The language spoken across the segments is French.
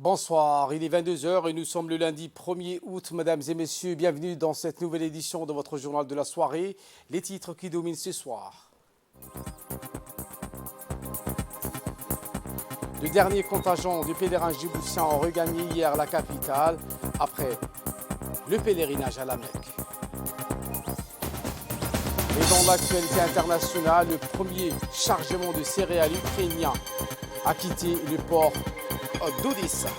Bonsoir, il est 22 heures et nous sommes le lundi 1er août. Mesdames et messieurs, bienvenue dans cette nouvelle édition de votre journal de la soirée. Les titres qui dominent ce soir. Le dernier contingent de pèlerins djiboutiens ont regagné hier la capitale après le pèlerinage à la Mecque. Et dans l'actualité internationale, le premier chargement de céréales ukrainien a quitté le port d'Odessa.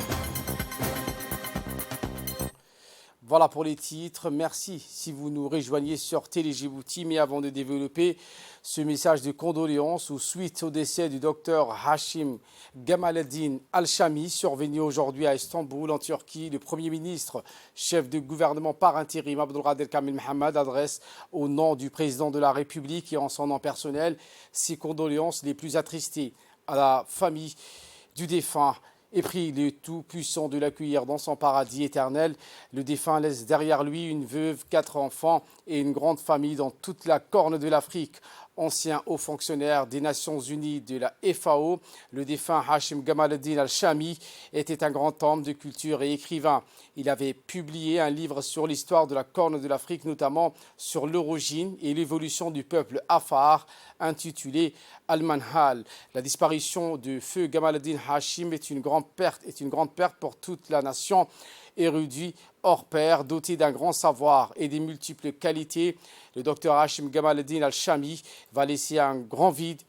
Voilà pour les titres. Merci si vous nous rejoignez sur Télé Djibouti. Mais avant de développer ce message de condoléances ou suite au décès du docteur Hachim Gamaleddin Al-Shami, survenu aujourd'hui à Istanbul, en Turquie, le Premier ministre, chef de gouvernement par intérim, Abdulkader Kamil Mohamed, adresse au nom du président de la République et en son nom personnel ses condoléances les plus attristées à la famille du défunt et prie le Tout-Puissant de l'accueillir dans son paradis éternel. Le défunt laisse derrière lui une veuve, 4 enfants et une grande famille dans toute la corne de l'Afrique. Ancien haut fonctionnaire des Nations Unies de la FAO, le défunt Hachim Gamaleddin Al-Shami était un grand homme de culture et écrivain. Il avait publié un livre sur l'histoire de la corne de l'Afrique, notamment sur l'origine et l'évolution du peuple Afar, intitulé Al-Manhal. La disparition de feu Gamaleddin Hachim est une grande perte pour toute la nation. Érudit hors pair, doté d'un grand savoir et des multiples qualités, le docteur Hachim Gamaleddin Al-Shami va laisser un grand vide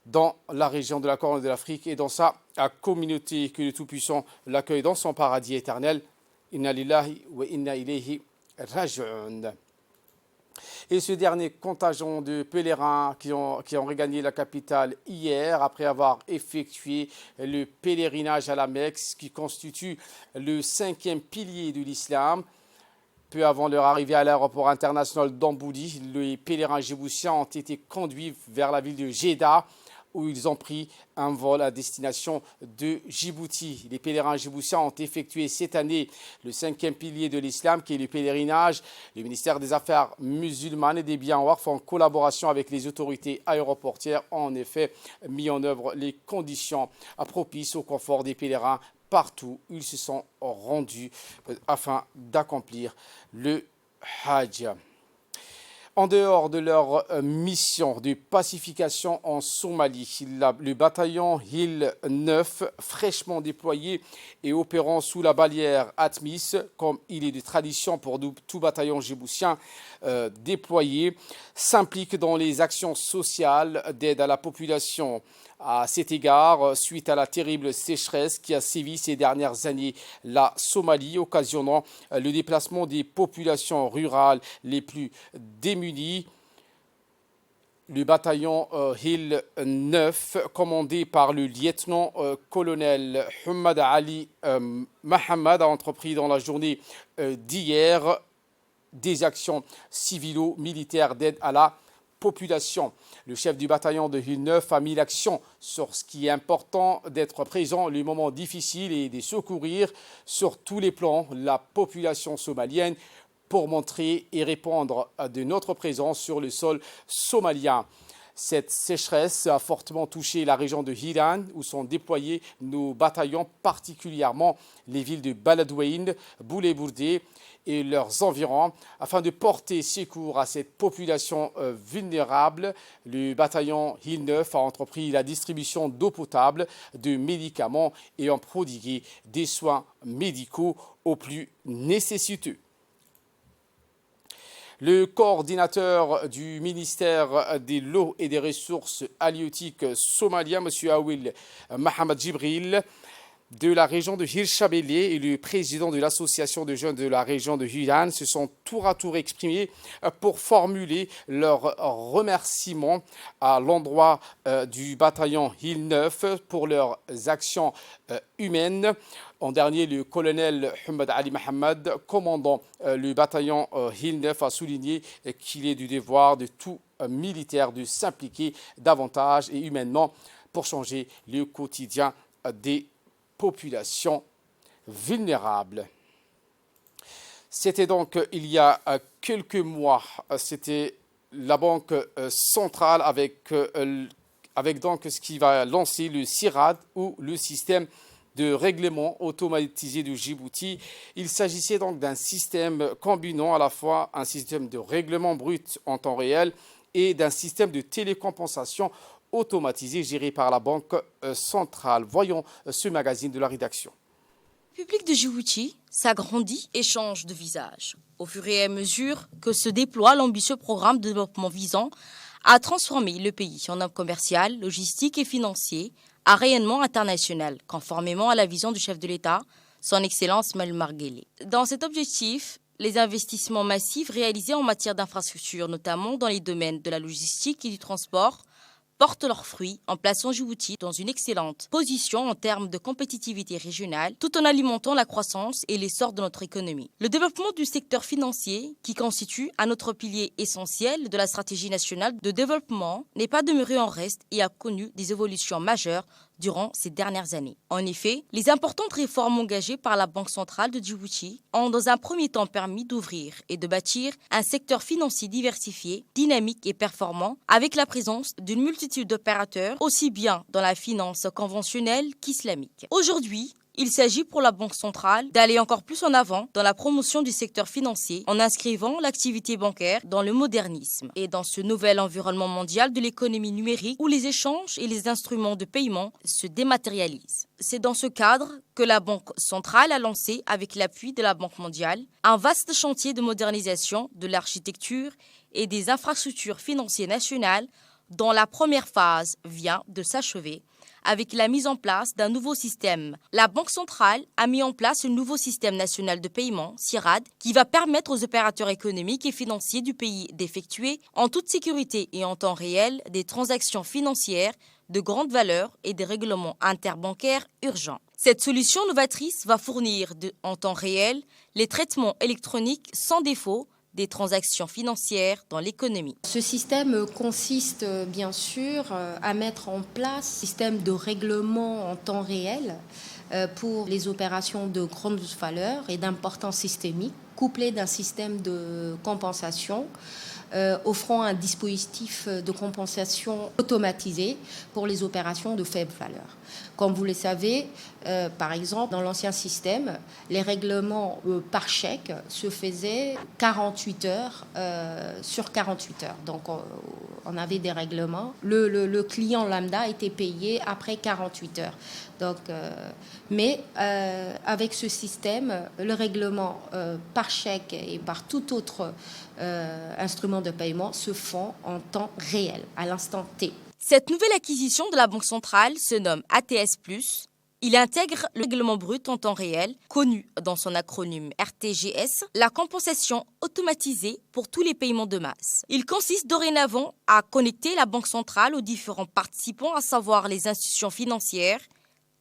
dans la région de la Corne de l'Afrique et dans sa communauté. Que le Tout-Puissant l'accueille dans son paradis éternel. Inna lillahi wa inna ilayhi raji'un. Et ce dernier contingent de pèlerins qui ont regagné la capitale hier après avoir effectué le pèlerinage à la Mecque, qui constitue le 5e pilier de l'islam. Peu avant leur arrivée à l'aéroport international d'Ambouli, les pèlerins djiboutiens ont été conduits vers la ville de Jeddah, où ils ont pris un vol à destination de Djibouti. Les pèlerins djiboutiens ont effectué cette année le 5e pilier de l'islam, qui est le pèlerinage. Le ministère des Affaires musulmanes et des biens waqf, en collaboration avec les autorités aéroportières, ont en effet mis en œuvre les conditions propices au confort des pèlerins partout où ils se sont rendus afin d'accomplir le Hajj. En dehors de leur mission de pacification en Somalie, le bataillon Hill 9, fraîchement déployé et opérant sous la bannière ATMIS, comme il est de tradition pour tout bataillon djiboutien déployé, s'implique dans les actions sociales d'aide à la population. À cet égard, suite à la terrible sécheresse qui a sévi ces dernières années la Somalie, occasionnant le déplacement des populations rurales les plus démunies, le bataillon Hill 9, commandé par le lieutenant-colonel Hamad Ali Mohamed, a entrepris dans la journée d'hier des actions civilo-militaires d'aide à la population. Le chef du bataillon de Hill 9 a mis l'accent sur ce qui est important, d'être présent le moment difficile et de secourir sur tous les plans la population somalienne pour montrer et répondre de notre présence sur le sol somalien. Cette sécheresse a fortement touché la région de Hiran, où sont déployés nos bataillons, particulièrement les villes de Baladouine, Boulé-Bourdé et leurs environs. Afin de porter secours à cette population vulnérable, le bataillon Hill 9 a entrepris la distribution d'eau potable, de médicaments et a prodigué des soins médicaux aux plus nécessiteux. Le coordinateur du ministère de l'eau et des ressources halieutiques somalien, M. Awil Mohamed Jibril, de la région de Hirshabelle et le président de l'association de jeunes de la région de Hiran se sont tour à tour exprimés pour formuler leurs remerciements à l'endroit du bataillon Hill 9 pour leurs actions humaines. En dernier, le colonel Hamad Ali Mohamed, commandant le bataillon Hill 9, a souligné qu'il est du devoir de tout militaire de s'impliquer davantage et humainement pour changer le quotidien des populations vulnérables. C'était donc il y a quelques mois, c'était la Banque centrale avec donc ce qui va lancer le CIRAD ou le système de règlement automatisé de Djibouti. Il s'agissait donc d'un système combinant à la fois un système de règlement brut en temps réel et d'un système de télécompensation automatisé géré par la Banque centrale. Voyons ce magazine de la rédaction. Le public de Djibouti s'agrandit et change de visage au fur et à mesure que se déploie l'ambitieux programme de développement visant à transformer le pays en hub commercial, logistique et financier à rayonnement international, conformément à la vision du chef de l'État, son Excellence Ismaël Omar Guelleh. Dans cet objectif, les investissements massifs réalisés en matière d'infrastructures, notamment dans les domaines de la logistique et du transport, portent leurs fruits en plaçant Djibouti dans une excellente position en termes de compétitivité régionale, tout en alimentant la croissance et l'essor de notre économie. Le développement du secteur financier, qui constitue un autre pilier essentiel de la stratégie nationale de développement, n'est pas demeuré en reste et a connu des évolutions majeures durant ces dernières années. En effet, les importantes réformes engagées par la Banque centrale de Djibouti ont dans un premier temps permis d'ouvrir et de bâtir un secteur financier diversifié, dynamique et performant, avec la présence d'une multitude d'opérateurs, aussi bien dans la finance conventionnelle qu'islamique. Aujourd'hui, il s'agit pour la Banque centrale d'aller encore plus en avant dans la promotion du secteur financier en inscrivant l'activité bancaire dans le modernisme et dans ce nouvel environnement mondial de l'économie numérique où les échanges et les instruments de paiement se dématérialisent. C'est dans ce cadre que la Banque centrale a lancé, avec l'appui de la Banque mondiale, un vaste chantier de modernisation de l'architecture et des infrastructures financières nationales dont la première phase vient de s'achever avec la mise en place d'un nouveau système. La Banque centrale a mis en place un nouveau système national de paiement, SIRAD, qui va permettre aux opérateurs économiques et financiers du pays d'effectuer en toute sécurité et en temps réel des transactions financières de grande valeur et des règlements interbancaires urgents. Cette solution novatrice va fournir en temps réel les traitements électroniques sans défaut des transactions financières dans l'économie. Ce système consiste bien sûr à mettre en place un système de règlement en temps réel pour les opérations de grande valeur et d'importance systémique, couplé d'un système de compensation offrant un dispositif de compensation automatisé pour les opérations de faible valeur. Comme vous le savez, par exemple, dans l'ancien système, les règlements par chèque se faisaient 48 heures sur 48 heures. Donc, on avait des règlements. Le client lambda était payé après 48 heures. Donc, mais avec ce système, le règlement par chèque et par tout autre instrument de paiement se font en temps réel, à l'instant T. Cette nouvelle acquisition de la Banque centrale se nomme ATS+. Il intègre le règlement brut en temps réel, connu dans son acronyme RTGS, la compensation automatisée pour tous les paiements de masse. Il consiste dorénavant à connecter la Banque centrale aux différents participants, à savoir les institutions financières,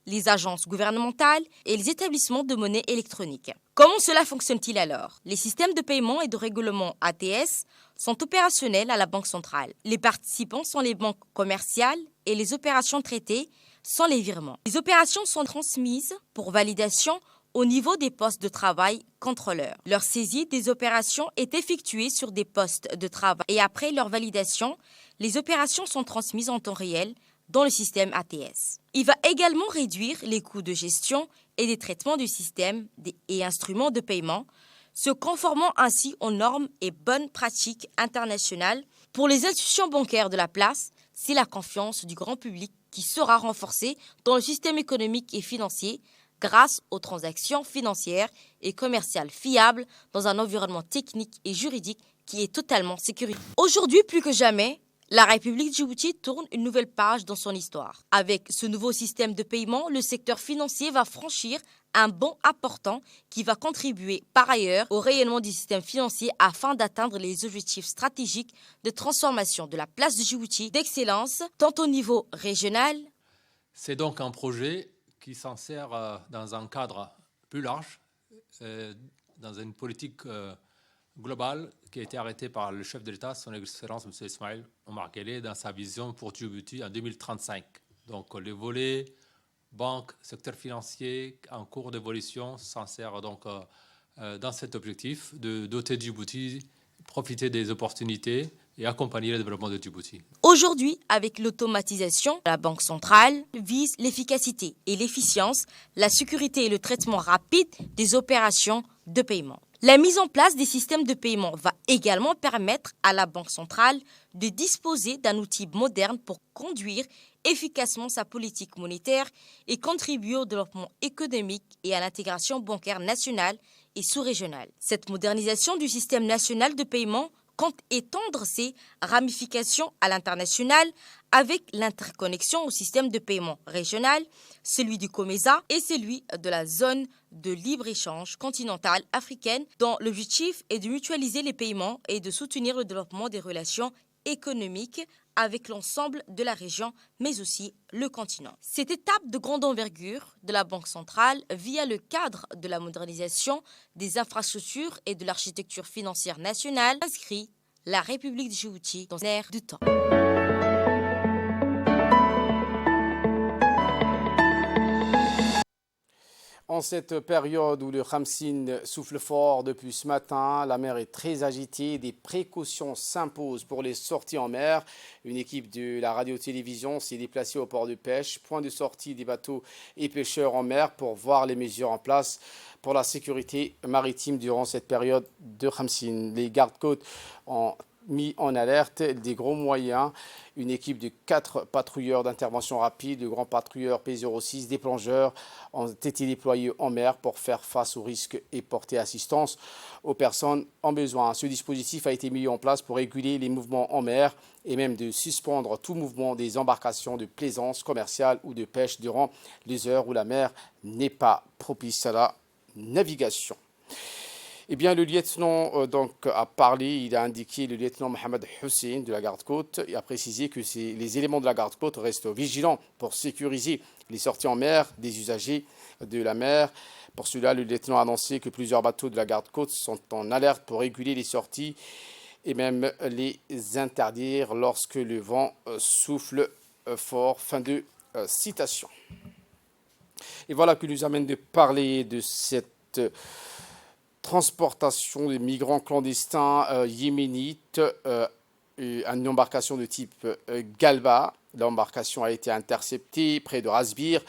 les agences gouvernementales et les établissements de monnaie électronique. Comment cela fonctionne-t-il alors? Les systèmes de paiement et de règlement ATS sont opérationnels à la Banque centrale. Les participants sont les banques commerciales et les opérations traitées sont les virements. Les opérations sont transmises pour validation au niveau des postes de travail contrôleurs. Leur saisie des opérations est effectuée sur des postes de travail et après leur validation, les opérations sont transmises en temps réel dans le système ATS. Il va également réduire les coûts de gestion et des traitements du système et instruments de paiement, se conformant ainsi aux normes et bonnes pratiques internationales. Pour les institutions bancaires de la place, c'est la confiance du grand public qui sera renforcée dans le système économique et financier grâce aux transactions financières et commerciales fiables dans un environnement technique et juridique qui est totalement sécurisé. Aujourd'hui, plus que jamais, la République de Djibouti tourne une nouvelle page dans son histoire. Avec ce nouveau système de paiement, le secteur financier va franchir un bond important qui va contribuer par ailleurs au rayonnement du système financier afin d'atteindre les objectifs stratégiques de transformation de la place de Djibouti d'excellence, tant au niveau régional. C'est donc un projet qui s'insère dans un cadre plus large, dans une politique globale qui a été arrêtée par le chef de l'État, son Excellence M. Ismaël Omar Guelleh, dans sa vision pour Djibouti en 2035. Donc le volet banque, secteur financier en cours d'évolution s'insère donc dans cet objectif de doter Djibouti, profiter des opportunités et accompagner le développement de Djibouti. Aujourd'hui, avec l'automatisation, la Banque centrale vise l'efficacité et l'efficience, la sécurité et le traitement rapide des opérations de paiement. La mise en place des systèmes de paiement va également permettre à la Banque centrale de disposer d'un outil moderne pour conduire efficacement sa politique monétaire et contribuer au développement économique et à l'intégration bancaire nationale et sous-régionale. Cette modernisation du système national de paiement compte étendre ses ramifications à l'international avec l'interconnexion au système de paiement régional, celui du COMESA et celui de la zone de libre-échange continentale africaine, dont l'objectif est de mutualiser les paiements et de soutenir le développement des relations économiques avec l'ensemble de la région, mais aussi le continent. Cette étape de grande envergure de la Banque centrale via le cadre de la modernisation des infrastructures et de l'architecture financière nationale inscrit la République de Djibouti dans l'ère du temps. En cette période où le Khamsin souffle fort depuis ce matin, la mer est très agitée, des précautions s'imposent pour les sorties en mer. Une équipe de la radio-télévision s'est déplacée au port de pêche, point de sortie des bateaux et pêcheurs en mer pour voir les mesures en place pour la sécurité maritime durant cette période de Khamsin. Les gardes-côtes ont mis en alerte des gros moyens. Une équipe de 4 patrouilleurs d'intervention rapide, de grands patrouilleurs P06, des plongeurs ont été déployés en mer pour faire face aux risques et porter assistance aux personnes en besoin. Ce dispositif a été mis en place pour réguler les mouvements en mer et même de suspendre tout mouvement des embarcations de plaisance commerciale ou de pêche durant les heures où la mer n'est pas propice à la navigation. Eh bien, le lieutenant a parlé, il a indiqué, le lieutenant Mohamed Hussein de la garde-côte, et a précisé que les éléments de la garde-côte restent vigilants pour sécuriser les sorties en mer des usagers de la mer. Pour cela, le lieutenant a annoncé que plusieurs bateaux de la garde-côte sont en alerte pour réguler les sorties et même les interdire lorsque le vent souffle fort. Fin de citation. Et voilà que nous amène de parler de cette transportation des migrants clandestins yéménites, une embarcation de type Galba. L'embarcation a été interceptée près de Rasbir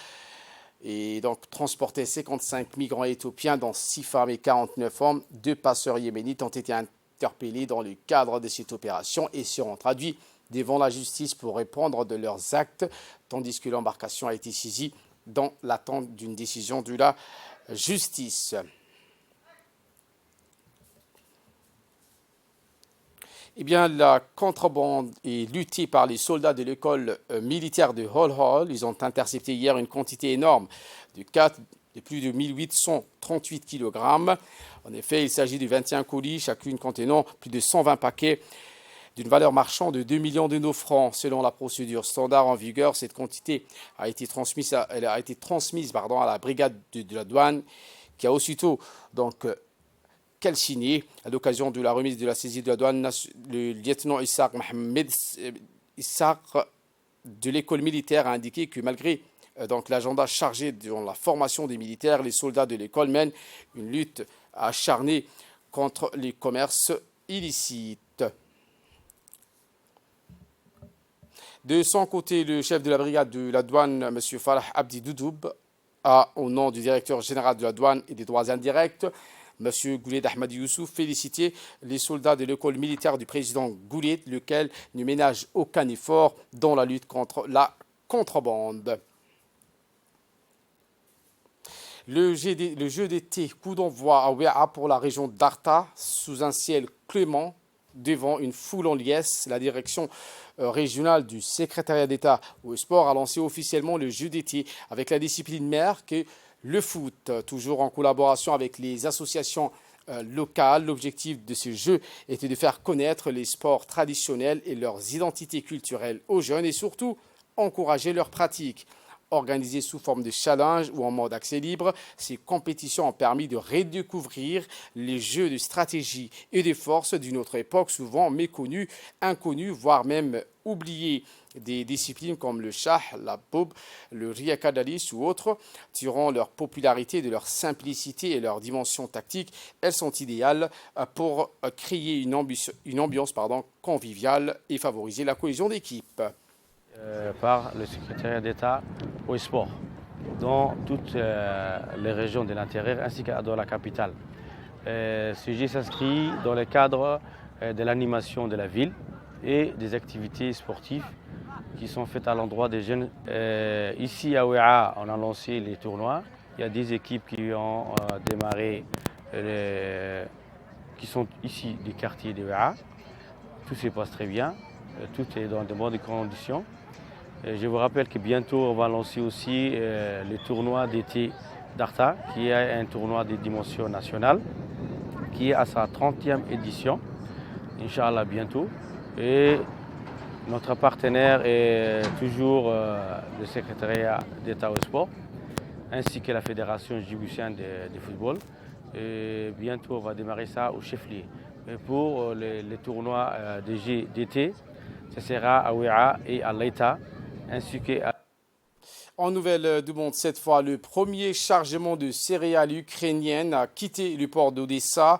et donc transportait 55 migrants éthiopiens, dont 6 femmes et 49 hommes. 2 passeurs yéménites ont été interpellés dans le cadre de cette opération et seront traduits devant la justice pour répondre de leurs actes, tandis que l'embarcation a été saisie dans l'attente d'une décision de la justice. Eh bien, la contrebande est luttée par les soldats de l'école militaire de Hol. Ils ont intercepté hier une quantité énorme de plus de 1838 kg. En effet, il s'agit de 21 colis, chacune contenant plus de 120 paquets d'une valeur marchande de 2 millions de nos francs. Selon la procédure standard en vigueur, cette quantité a été transmise à la brigade de la douane qui a aussitôt calciné. À l'occasion de la remise de la saisie de la douane, le lieutenant Issaq Mohamed Issaq de l'école militaire a indiqué que malgré l'agenda chargé de la formation des militaires, les soldats de l'école mènent une lutte acharnée contre les commerces illicites. De son côté, le chef de la brigade de la douane, M. Farah Abdi Doudoub, a, au nom du directeur général de la douane et des droits indirects, M. Gouled Ahmad Youssouf, félicité les soldats de l'école militaire du président Gouled, lequel ne ménage aucun effort dans la lutte contre la contrebande. Le jeu d'été, coup d'envoi à Ouéa pour la région d'Arta, sous un ciel clément, devant une foule en liesse. La direction régionale du secrétariat d'État au sport a lancé officiellement le jeu d'été avec la discipline mère que le foot, toujours en collaboration avec les associations locales. L'objectif de ce jeu était de faire connaître les sports traditionnels et leurs identités culturelles aux jeunes et surtout encourager leur pratique. Organisées sous forme de challenge ou en mode accès libre, ces compétitions ont permis de redécouvrir les jeux de stratégie et de force d'une autre époque, souvent méconnus, inconnus, voire même oubliés. des disciplines comme le shah, la bob, le riakadalis ou autres. Durant leur popularité, de leur simplicité et leur dimension tactique, elles sont idéales pour créer une ambiance conviviale et favoriser la cohésion d'équipe. Par le secrétaire d'État au sport dans toutes les régions de l'intérieur ainsi que dans la capitale. Ce sujet s'inscrit dans le cadre de l'animation de la ville et des activités sportives qui sont faites à l'endroit des jeunes. Ici à Ouéa, on a lancé les tournois. Il y a des équipes qui ont démarré, qui sont ici du quartier de Ouéa. Tout se passe très bien, tout est dans de bonnes conditions. Je vous rappelle que bientôt on va lancer aussi le tournoi d'été d'Arta, qui est un tournoi de dimension nationale, qui est à sa 30e édition, Inch'Allah bientôt. Et notre partenaire est toujours le secrétariat d'État au sport, ainsi que la fédération djiboutienne de football. Et bientôt on va démarrer ça au chef-lieu. Pour les tournois d'été, ce sera à Ouéa et à Leïta, ainsi qu'à... En nouvelle du monde, cette fois, le premier chargement de céréales ukrainiennes a quitté le port d'Odessa.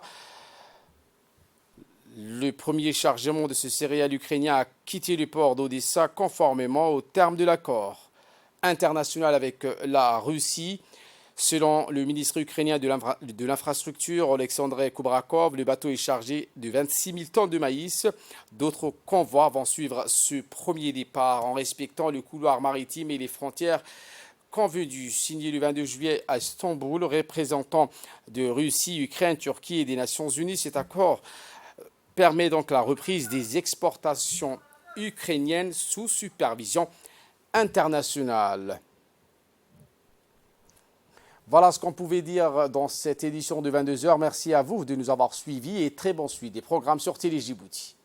Le premier chargement de ce céréales ukrainien a quitté le port d'Odessa conformément aux termes de l'accord international avec la Russie. Selon le ministre ukrainien de l'infrastructure, Alexandre Kubrakov, le bateau est chargé de 26 000 tonnes de maïs. D'autres convois vont suivre ce premier départ en respectant le couloir maritime et les frontières convenues. Signé le 22 juillet à Istanbul, représentant de Russie, Ukraine, Turquie et des Nations Unies, cet accord permet donc la reprise des exportations ukrainiennes sous supervision internationale. Voilà ce qu'on pouvait dire dans cette édition de 22h. Merci à vous de nous avoir suivis et très bonne suite des programmes sur Télé Djibouti.